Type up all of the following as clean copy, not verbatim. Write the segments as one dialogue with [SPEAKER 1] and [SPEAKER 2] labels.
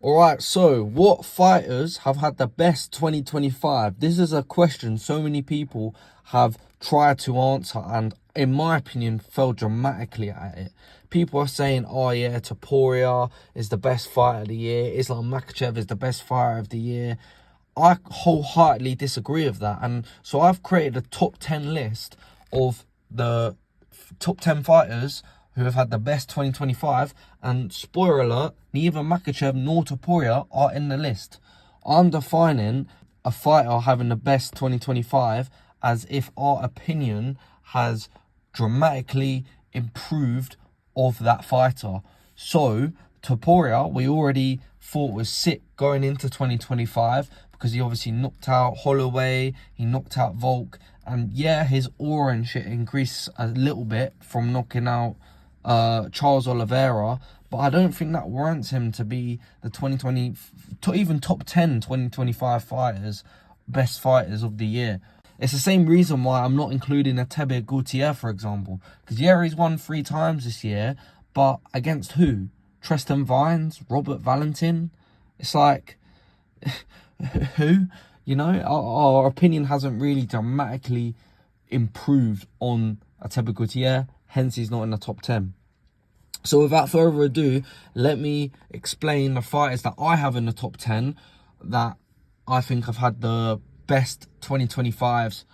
[SPEAKER 1] Alright, so what fighters have had the best 2025? This is a question so many people have tried to answer and, in my opinion, failed dramatically at it. People are saying, oh yeah, Topuria is the best fighter of the year, Islam Makhachev is the best fighter of the year. I wholeheartedly disagree with that. And so I've created a top 10 list of the top 10 fighters who have had the best 2025, and spoiler alert, neither Makhachev nor Topuria are in the list. I'm defining a fighter having the best 2025 as if our opinion has dramatically improved of that fighter. So Topuria, we already thought was sick going into 2025 because he obviously knocked out Holloway, he knocked out Volk, and yeah, his aura and shit increased a little bit from knocking out Charles Oliveira, but I don't think that warrants him to be the 2020, even top 10 2025 fighters, best fighters of the year. It's the same reason why I'm not including Atebe Gautier, for example, because yeah, he's won 3 times this year, but against who? Tristan Vines, Robert Valentin? It's like, who? You know, our opinion hasn't really dramatically improved on Atebe Gautier, hence he's not in the top 10. So without further ado, let me explain the fighters that I have in the top 10 that I think have had the best 2025s,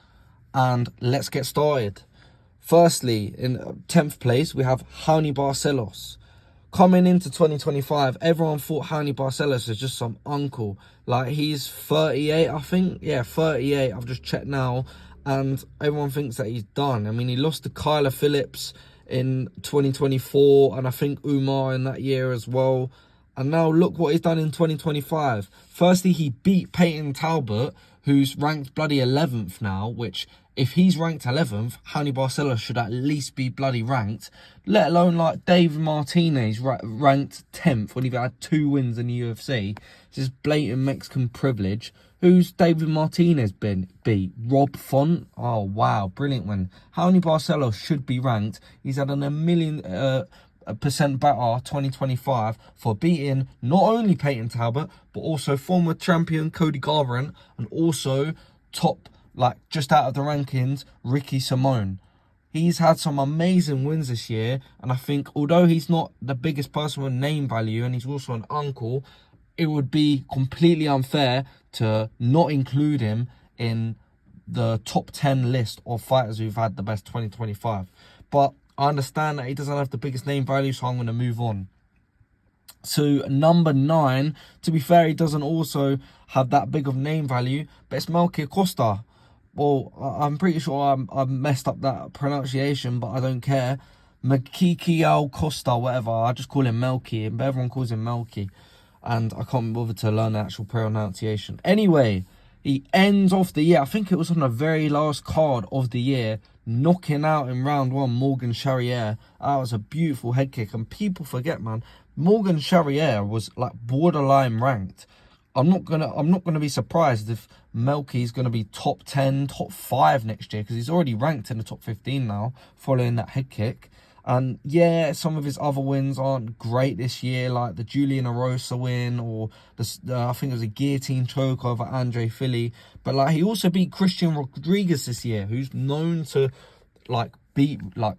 [SPEAKER 1] and let's get started. Firstly, in 10th place, we have Raoni Barcelos. Coming into 2025, everyone thought Raoni Barcelos is just some uncle. Like, he's 38, I think. Yeah, 38. I've just checked now. And everyone thinks that he's done. I mean, he lost to Kyler Phillips in 2024. And I think Umar in that year as well. And now look what he's done in 2025. Firstly, he beat Peyton Talbot, who's ranked bloody 11th now, which, if he's ranked 11th, Raoni Barcelos should at least be bloody ranked, let alone like David Martinez ranked 10th when he had 2 wins in the UFC. This is blatant Mexican privilege. Who's David Martinez beat? Rob Font? Oh, wow, brilliant win. Raoni Barcelos should be ranked. He's had a million percent better 2025 for beating not only Peyton Talbot, but also former champion Cody Garbrandt, and also top, like, just out of the rankings, Ricky Simone. He's had some amazing wins this year, and I think although he's not the biggest person with name value, and he's also an uncle, it would be completely unfair to not include him in the top 10 list of fighters who've had the best 2025. But I understand that he doesn't have the biggest name value, so I'm going to move on. So number 9, to be fair, he doesn't also have that big of name value, but it's Melky Acosta. Well, I'm pretty sure I messed up that pronunciation, but I don't care. Makiki Costa, whatever. I just call him Melky, but everyone calls him Melky. And I can't bother to learn the actual pronunciation. Anyway, he ends off the year, I think it was on the very last card of the year, knocking out in round 1 Morgan Charrier. That was a beautiful head kick. And people forget, man, Morgan Charrier was like borderline ranked. I'm not gonna be surprised if Melky's gonna be top 10, top 5 next year, because he's already ranked in the top 15 now, following that head kick. And yeah, some of his other wins aren't great this year, like the Julian Erosa win, or I think it was a guillotine choke over Andre Fili. But like, he also beat Christian Rodriguez this year, who's known to like beat like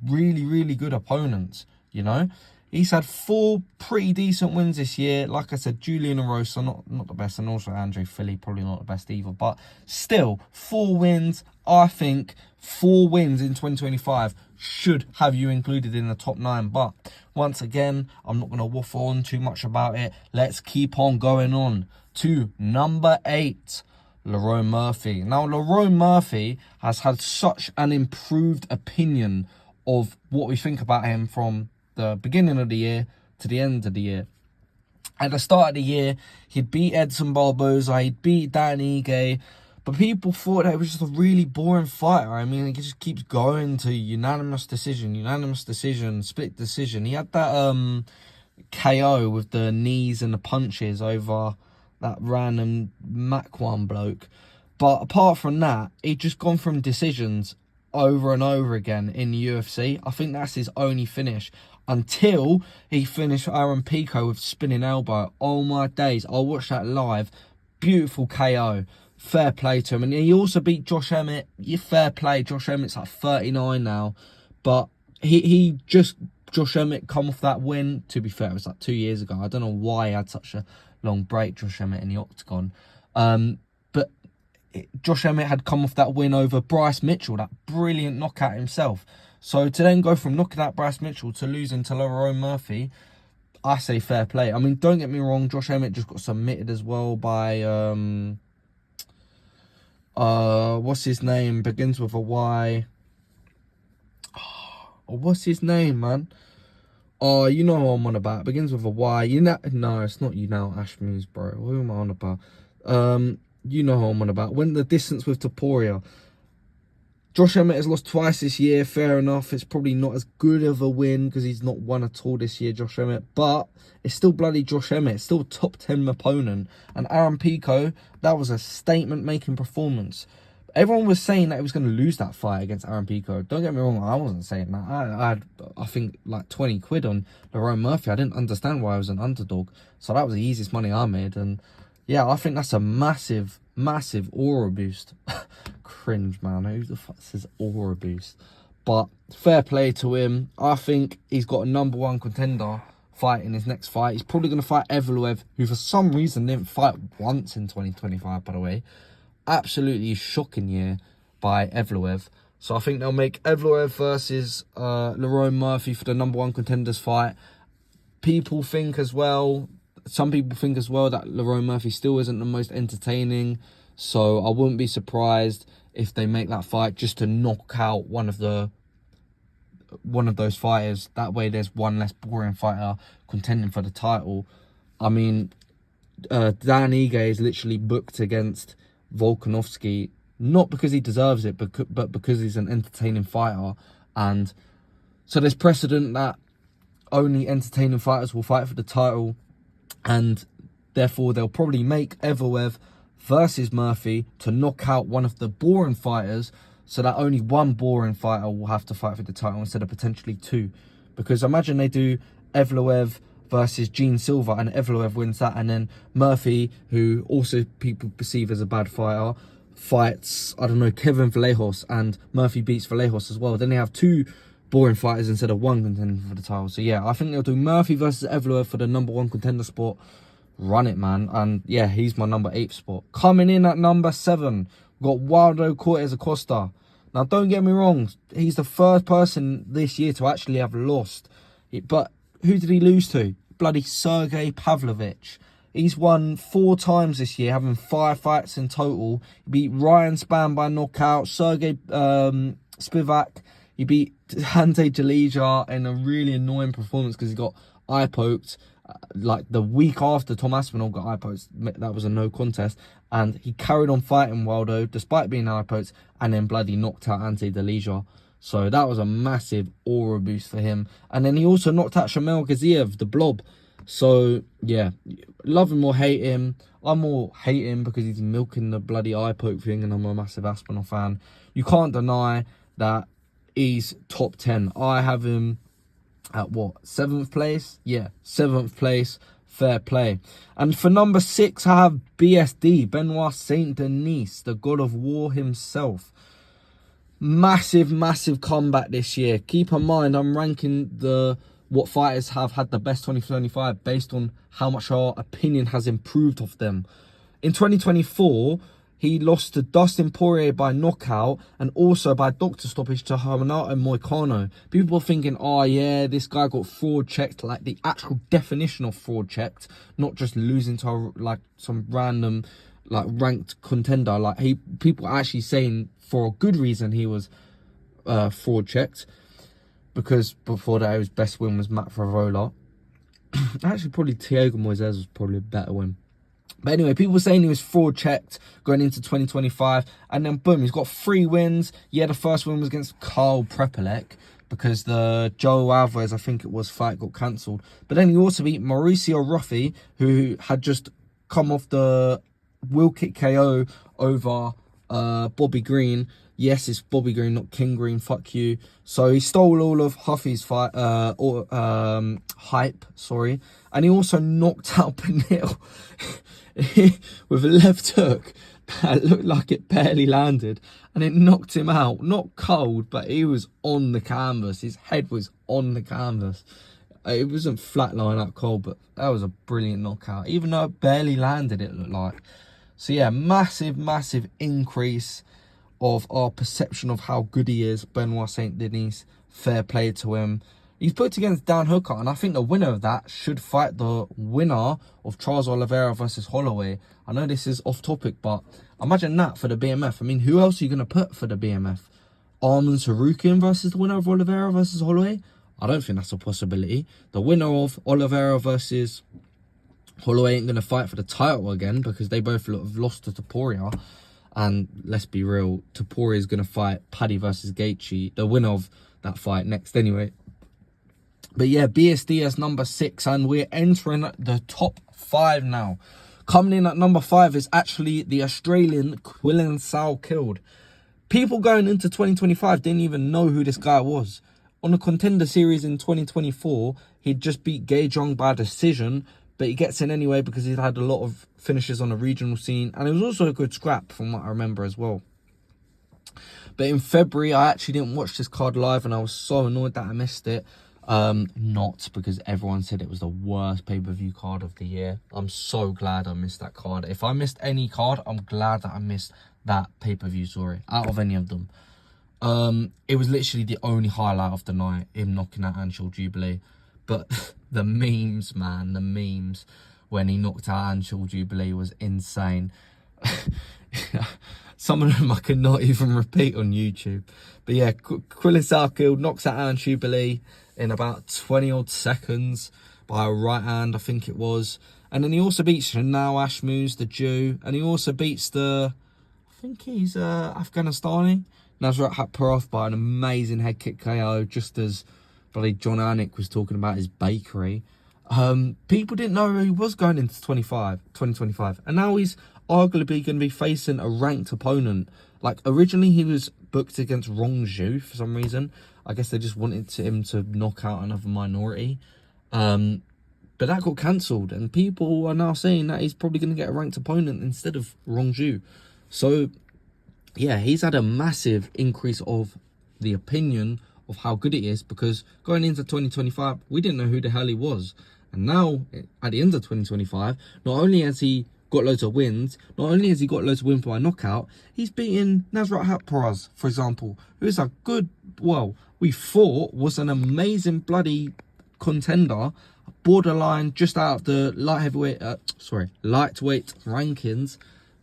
[SPEAKER 1] really good opponents, you know. He's had 4 pretty decent wins this year. Like I said, Julian Erosa, not the best, and also Andre Fili, probably not the best either. But still, 4 wins. I think 4 wins in 2025 should have you included in the top 9. But once again, I'm not going to waffle on too much about it. Let's keep on going on to number 8. Lerone Murphy. Now, Lerone Murphy has had such an improved opinion of what we think about him from the beginning of the year to the end of the year. At the start of the year, he'd beat Edson Barboza, he'd beat Dan Ige, but people thought that it was just a really boring fighter. I mean, he just keeps going to unanimous decision, split decision. He had that KO with the knees and the punches over that random Makwan bloke. But apart from that, he'd just gone from decisions over and over again in the UFC. I think that's his only finish. until he finished Aaron Pico with spinning elbow. Oh my days, I watched that live. Beautiful KO. Fair play to him. And he also beat Josh Emmett. Fair play. Josh Emmett's like 39 now. But Josh Emmett come off that win. To be fair, it was like 2 years ago. I don't know why he had such a long break, Josh Emmett, in the octagon. But Josh Emmett had come off that win over Bryce Mitchell, that brilliant knockout himself. So to then go from knocking out Bryce Mitchell to losing to Lerone Murphy, I say fair play. I mean, don't get me wrong, Josh Emmett just got submitted as well by what's his name? Begins with a Y. Oh, what's his name, man? Oh, you know what I'm on about. Begins with a Y. No, it's not Ashmuse, bro. Who am I on about? You know who I'm on about. Went the distance with Topuria. Josh Emmett has lost twice this year. Fair enough. It's probably not as good of a win because he's not won at all this year, Josh Emmett. But it's still bloody Josh Emmett. It's still a top 10 opponent. And Aaron Pico, that was a statement-making performance. Everyone was saying that he was going to lose that fight against Aaron Pico. Don't get me wrong, I wasn't saying that. I think like 20 quid on Lerone Murphy. I didn't understand why I was an underdog. So that was the easiest money I made. And yeah, I think that's a massive, massive aura boost. Cringe, man. Who the fuck says aura boost? But fair play to him. I think he's got a #1 contender fight in his next fight. He's probably going to fight Evloev, who for some reason didn't fight once in 2025, by the way. Absolutely shocking year by Evloev. So I think they'll make Evloev versus Lerone Murphy for the #1 contenders fight. Some people think as well that Lerone Murphy still isn't the most entertaining. So I wouldn't be surprised if they make that fight just to knock out one of those fighters. That way there's one less boring fighter contending for the title. I mean, Dan Ige is literally booked against Volkanovski, not because he deserves it, but because he's an entertaining fighter. And so there's precedent that only entertaining fighters will fight for the title, and therefore they'll probably make Evloev versus Murphy to knock out one of the boring fighters, so that only one boring fighter will have to fight for the title instead of potentially two. Because imagine they do Evloev versus Gene Silva and Evloev wins that, and then Murphy, who also people perceive as a bad fighter, fights, I don't know, Kevin Vallejos, and Murphy beats Vallejos as well. Then they have two boring fighters instead of one contender for the title. So yeah, I think they'll do Murphy versus Evloev for the #1 contender spot. Run it, man. And yeah, he's my #8 spot. Coming in at #7, we've got Waldo Cortez Acosta. Now, don't get me wrong, he's the first person this year to actually have lost. But who did he lose to? Bloody Sergey Pavlovich. He's won 4 times this year, having 5 fights in total. He beat Ryan Spann by knockout, Sergey Spivak. He beat Ante Jalija in a really annoying performance because he got eye poked. Like the week after Tom Aspinall got eye poked, that was a no contest, and he carried on fighting Waldo despite being eye poked, and then bloody knocked out Ante Jalija. So that was a massive aura boost for him. And then he also knocked out Shamel Gaziev, the blob. So yeah, love him or hate him. I more hate him because he's milking the bloody eye poke thing, and I'm a massive Aspinall fan. You can't deny that he's top 10. I have him at what, 7th place? Yeah, 7th place. Fair play. And for #6, I have BSD, Benoit Saint Denis, the God of War himself. Massive, massive comeback this year. Keep in mind, I'm ranking what fighters have had the best 2025 based on how much our opinion has improved of them. In 2024, he lost to Dustin Poirier by knockout and also by doctor stoppage to Renato Moicano. People are thinking, oh yeah, this guy got fraud checked, like the actual definition of fraud checked, not just losing to like some random like ranked contender. Like people are actually saying for a good reason he was fraud checked, because before that his best win was Matt Favola. Actually, probably Thiago Moises was probably a better win. But anyway, people were saying he was fraud checked going into 2025. And then boom, he's got 3 wins. Yeah, the first win was against Carl Prepelec because the Joe Alvarez, I think it was, fight got cancelled. But then he also beat Mauricio Ruffi, who had just come off the wheel kick KO over Bobby Green. Yes, it's Bobby Green, not King Green. Fuck you. So he stole all of Huffy's hype. Sorry, and he also knocked out Benil with a left hook that looked like it barely landed, and it knocked him out. Not cold, but he was on the canvas. His head was on the canvas. It wasn't flatline out cold, but that was a brilliant knockout. Even though it barely landed, it looked like. So yeah, massive increase of our perception of how good he is. Benoit Saint Denis, fair play to him. He's booked against Dan Hooker, and I think the winner of that should fight the winner of Charles Oliveira versus Holloway. I know this is off topic, but imagine that for the BMF. I mean, who else are you going to put for the BMF? Arman Sarukian versus the winner of Oliveira versus Holloway? I don't think that's a possibility. The winner of Oliveira versus Holloway ain't going to fight for the title again because they both have lost to Topuria. And let's be real, Topuria is going to fight Paddy versus Gaethje, the winner of that fight next anyway. But yeah, BSD is number 6, and we're entering the top 5 now. Coming in at number 5 is actually the Australian Quillan Sal Killed. People going into 2025 didn't even know who this guy was. On the Contender Series in 2024, he'd just beat Gay Jong by decision, but he gets in anyway because he'd had a lot of finishes on the regional scene. And it was also a good scrap from what I remember as well. But in February, I actually didn't watch this card live and I was so annoyed that I missed it. Not because everyone said it was the worst pay-per-view card of the year. I'm so glad I missed that card. If I missed any card, I'm glad that I missed that pay-per-view, sorry, out of any of them. It was literally the only highlight of the night, him knocking out Anshul Jubilee. But the memes, man, the memes when he knocked out Anshul Jubilee was insane. Some of them I could not even repeat on YouTube. But yeah, Quillan Salkill knocks out Anshul Jubilee in about 20 odd seconds by a right hand, I think it was. And then he also beats Shanao Ashmouz, the Jew. And he also beats I think he's Afghanistani, Nasrat Haqparast by an amazing head kick KO, just as bloody John Anik was talking about his bakery. People didn't know who he was going into 2025. And now he's arguably going to be facing a ranked opponent. Like, originally he was booked against Rong Zhu for some reason. I guess they just wanted him to knock out another minority. But that got cancelled. And people are now saying that he's probably going to get a ranked opponent instead of Rong Zhu. So, yeah, he's had a massive increase of the opinion of how good he is, because going into 2025, we didn't know who the hell he was. And now, at the end of 2025, not only has he got loads of wins, not only has he got loads of wins by knockout, he's beaten Nasrat Haqparast, for example, who is a good, well, we thought was an amazing bloody contender, borderline just out of the lightweight rankings.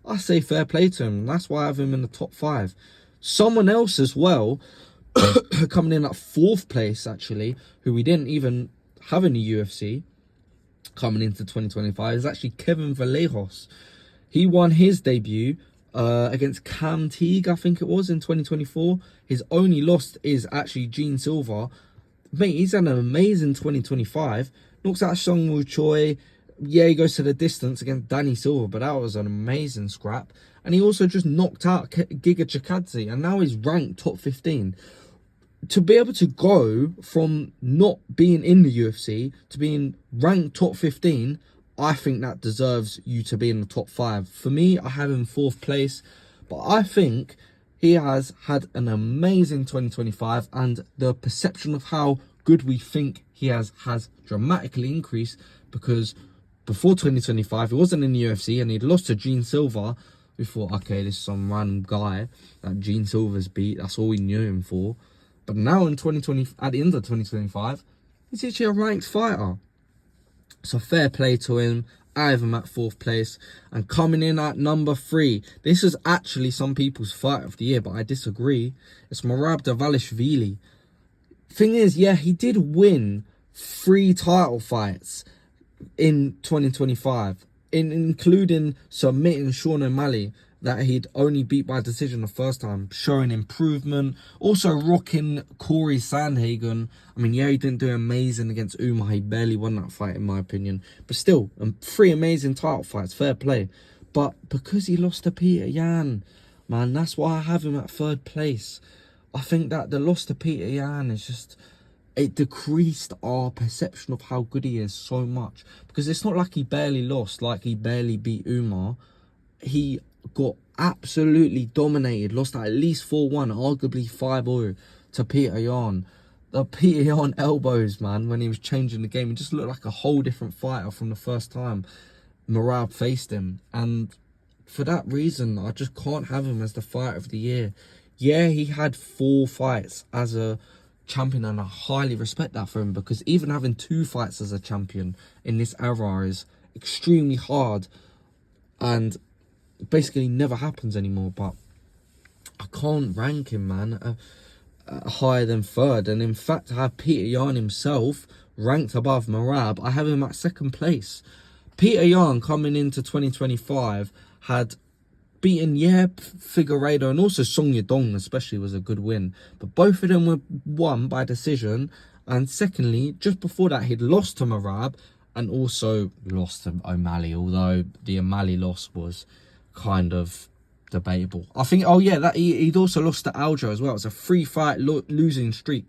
[SPEAKER 1] I say fair play to him. That's why I have him in the top 5. Someone else as well, coming in at 4th place actually, who we didn't even have in the UFC coming into 2025, is actually Kevin Vallejos. He won his debut against Cam Teague, I think it was, in 2024. His only loss is actually Gene Silva. Mate, he's had an amazing 2025. Knocks out Sungwoo Choi. Yeah, he goes to the distance against Danny Silva, but that was an amazing scrap. And he also just knocked out Giga Chikadze, and now he's ranked top 15. To be able to go from not being in the UFC to being ranked top 15, I think that deserves you to be in the top 5. For me, I have him 4th place, but I think he has had an amazing 2025, and the perception of how good we think he has dramatically increased, because before 2025, he wasn't in the UFC and he'd lost to Gene Silva. We thought, okay, this is some random guy that Gene Silva's beat. That's all we knew him for. But now in 2020, at the end of 2025, he's actually a ranked fighter. So fair play to him. I have him at 4th place. And coming in at number 3, this is actually some people's fight of the year, but I disagree. It's Merab Dvalishvili. Thing is, yeah, he did win 3 title fights in 2025, including submitting Sean O'Malley, that he'd only beat by decision the first time, showing improvement. Also rocking Corey Sandhagen. I mean, yeah, he didn't do amazing against Umar. He barely won that fight, in my opinion. But still, 3 amazing title fights, fair play. But because he lost to Peter Yan, man. That's why I have him at 3rd place. I think that the loss to Peter Yan is just, it decreased our perception of how good he is so much. Because it's not like he barely lost, like he barely beat Umar. He got absolutely dominated, lost at least 4-1, arguably 5-0 to Peter Yan. The Peter Yan elbows, man, when he was changing the game, he just looked like a whole different fighter from the first time Merab faced him. And for that reason, I just can't have him as the fighter of the year. Yeah, he had 4 fights as a champion, and I highly respect that for him, because even having 2 fights as a champion in this era is extremely hard and basically never happens anymore. But I can't rank him, man, higher than 3rd. And in fact, I have Peter Yan himself ranked above Merab. I have him at 2nd place. Peter Yan, coming into 2025, had beaten, Figueiredo, and also Song Yadong especially was a good win. But both of them were won by decision. And secondly, just before that, he'd lost to Merab and also lost to O'Malley, although the O'Malley loss was kind of debatable. I think, that he'd also lost to Aljo as well. It's a 3-fight losing streak.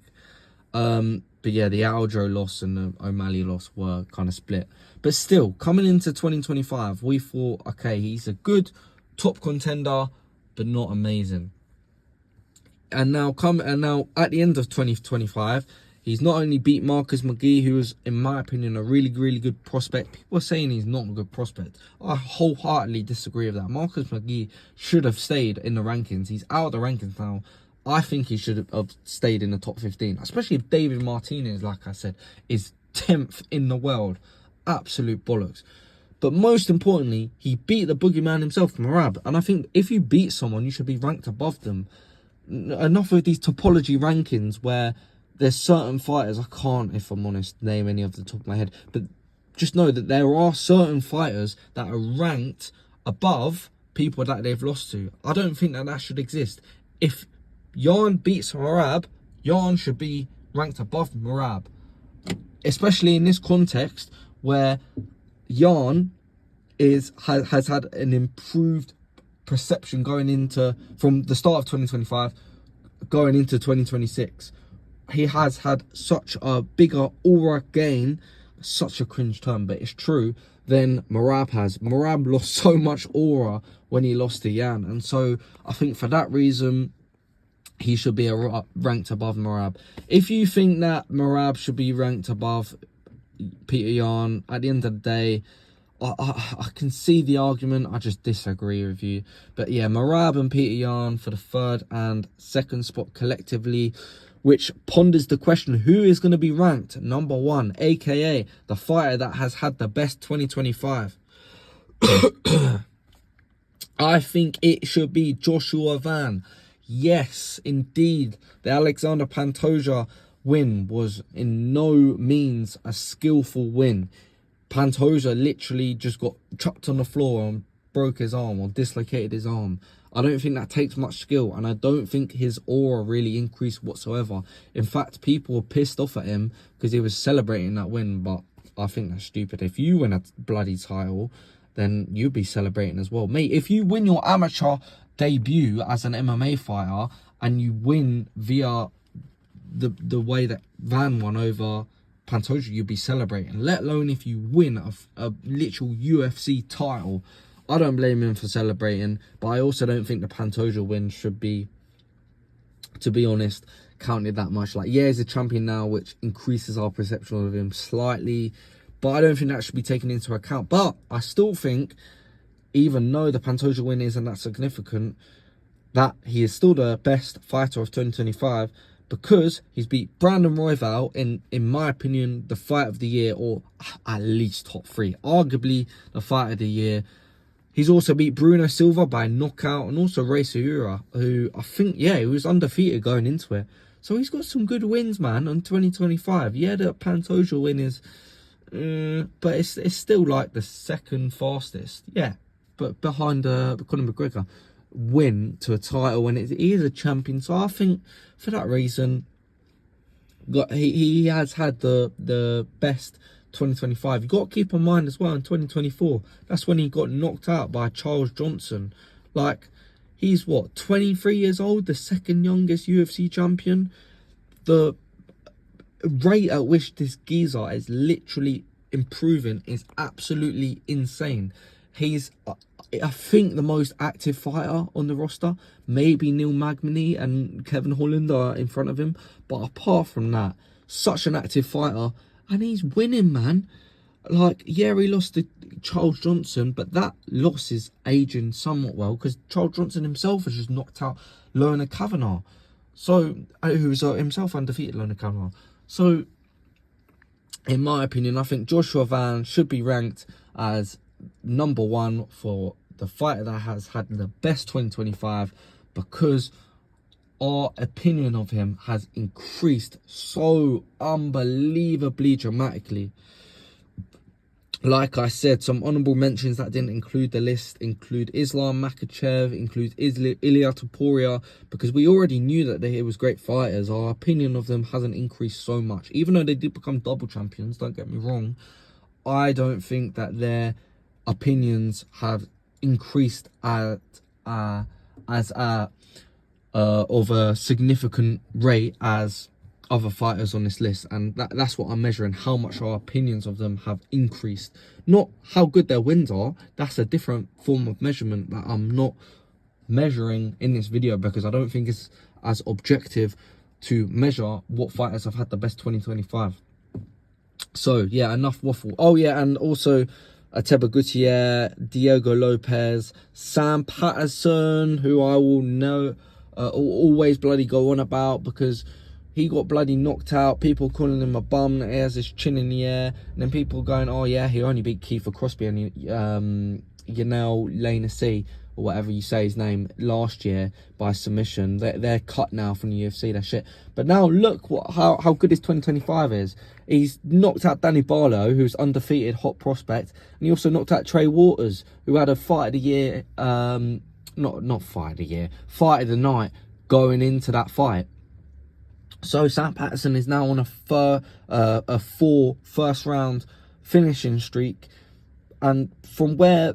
[SPEAKER 1] But yeah, the Aljo loss and the O'Malley loss were kind of split. But still, coming into 2025, we thought, okay, he's a good top contender, but not amazing. And now at the end of 2025, he's not only beat Marcus McGee, who was, in my opinion, a really, really good prospect. People are saying he's not a good prospect. I wholeheartedly disagree with that. Marcus McGee should have stayed in the rankings. He's out of the rankings now. I think he should have stayed in the top 15, especially if David Martinez, like I said, is 10th in the world. Absolute bollocks. But most importantly, he beat the boogeyman himself, Merab. And I think if you beat someone, you should be ranked above them. Enough of these topology rankings where there's certain fighters, I can't, if I'm honest, name any off the top of my head, but just know that there are certain fighters that are ranked above people that they've lost to. I don't think that should exist. If Yan beats Merab, Yan should be ranked above Merab, especially in this context where Yan has had an improved perception going into, from the start of 2025 going into 2026. He has had such a bigger aura gain, such a cringe term, but it's true, than Merab has. Merab lost so much aura when he lost to Yan, and so I think for that reason he should be ranked above Merab. If you think that Merab should be ranked above Peter Yan, at the end of the day, I can see the argument. I just disagree with you. But yeah, Merab and Peter Yan for the 3rd and 2nd spot collectively, which ponders the question, who is going to be ranked number 1, aka the fighter that has had the best 2025? I think it should be Joshua Van. Yes, indeed. The Alexander Pantoja win was in no means a skillful win. Pantoja literally just got chucked on the floor and broke his arm or dislocated his arm. I don't think that takes much skill, and I don't think his aura really increased whatsoever. In fact, people were pissed off at him because he was celebrating that win, but I think that's stupid. If you win a bloody title, then you'd be celebrating as well. Mate, if you win your amateur debut as an MMA fighter and you win via the way that Van won over Pantoja, you'd be celebrating, let alone if you win a literal UFC title. I don't blame him for celebrating, but I also don't think the Pantoja win should be, to be honest, counted that much. Like, yeah, he's a champion now, which increases our perception of him slightly, but I don't think that should be taken into account. But I still think, even though the Pantoja win isn't that significant, that he is still the best fighter of 2025, because he's beat Brandon Royval in my opinion, the fight of the year, or at least top 3, arguably the fight of the year. He's also beat Bruno Silva by knockout, and also Rey Suura, who I think, yeah, he was undefeated going into it. So he's got some good wins, man, on 2025. Yeah, the Pantoja win is, but it's still like the 2nd fastest. Yeah, but behind Conor McGregor win to a title when he is a champion. So I think for that reason, he has had the best 2025. You've got to keep in mind as well, in 2024, that's when he got knocked out by Charles Johnson. Like, He's what, 23 years old, the second youngest UFC champion. The rate at which this geezer is literally improving is absolutely insane. He's, I think, the most active fighter on the roster. Maybe Neil Magny and Kevin Holland are in front of him. But apart from that, such an active fighter. And he's winning, man. Like, yeah, he lost to Charles Johnson, but that loss is aging somewhat well because Charles Johnson himself has just knocked out Lorna Kavanagh. So, who was himself undefeated, Lorna Kavanagh. So, in my opinion, I think Joshua Van should be ranked as #1 for the fighter that has had the best 2025 because our opinion of him has increased so unbelievably dramatically. Like I said, some honourable mentions that didn't include the list include Islam Makhachev, include Ilia Topuria, because we already knew that they was great fighters. Our opinion of them hasn't increased so much. Even though they did become double champions, don't get me wrong, I don't think that their opinions have increased of a significant rate as other fighters on this list, and that's what I'm measuring, how much our opinions of them have increased, not how good their wins are. That's a different form of measurement that I'm not measuring in this video because I don't think it's as objective to measure what fighters have had the best 2025. So yeah, enough waffle. Oh yeah, and also Ateba Gutierrez, Diego Lopez, Sam Patterson, who I will know always bloody go on about because he got bloody knocked out. People calling him a bum that he has his chin in the air. And then people going, oh yeah, he only beat Kiefer Crosby and Yanel Lane C, or whatever you say his name, last year by submission. They're cut now from the UFC, that shit. But now look how good his 2025 is. He's knocked out Danny Barlow, who's undefeated, hot prospect. And he also knocked out Trey Waters, who had a fight of the year, not fight of the year, fight of the night going into that fight. So Sam Patterson is now on a 4 first-round finishing streak. And from where,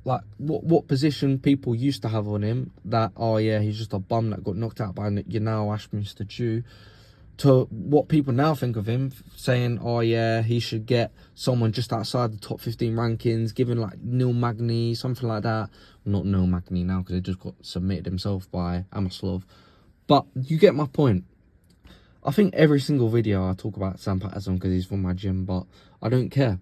[SPEAKER 1] like, what position people used to have on him, that, oh yeah, he's just a bum that got knocked out by Yanao Ashminster Jew, to what people now think of him, saying, oh yeah, he should get someone just outside the top 15 rankings, given like Neil Magny, something like that. Not Neil Magny now, because he just got submitted himself by Amaslov. But you get my point. I think every single video I talk about Sam Patterson because he's from my gym, but I don't care.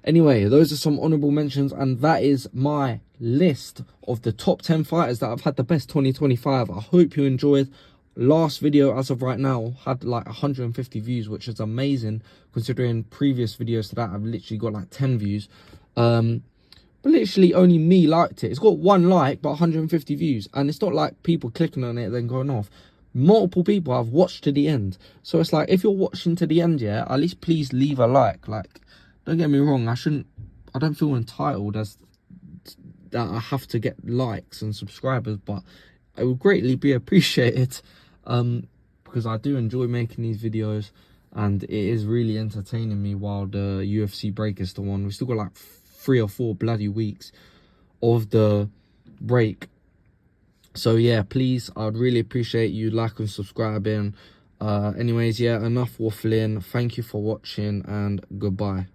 [SPEAKER 1] Anyway, those are some honourable mentions, and that is my list of the top 10 fighters that have had the best 2025. I hope you enjoyed. Last video, as of right now, had like 150 views, which is amazing considering previous videos to that have literally got like 10 views. But literally only me liked it. It's got 1 like, but 150 views. And it's not like people clicking on it and then going off. Multiple people have watched to the end. So it's like, if you're watching to the end, yeah, at least please leave a like. Like, don't get me wrong, I don't feel entitled as that I have to get likes and subscribers, but it would greatly be appreciated, because I do enjoy making these videos and it is really entertaining me while the UFC break is still on. We've still got like 3 or 4 bloody weeks of the break. So yeah, please, I'd really appreciate you liking and subscribing. Anyways, yeah, enough waffling. Thank you for watching and goodbye.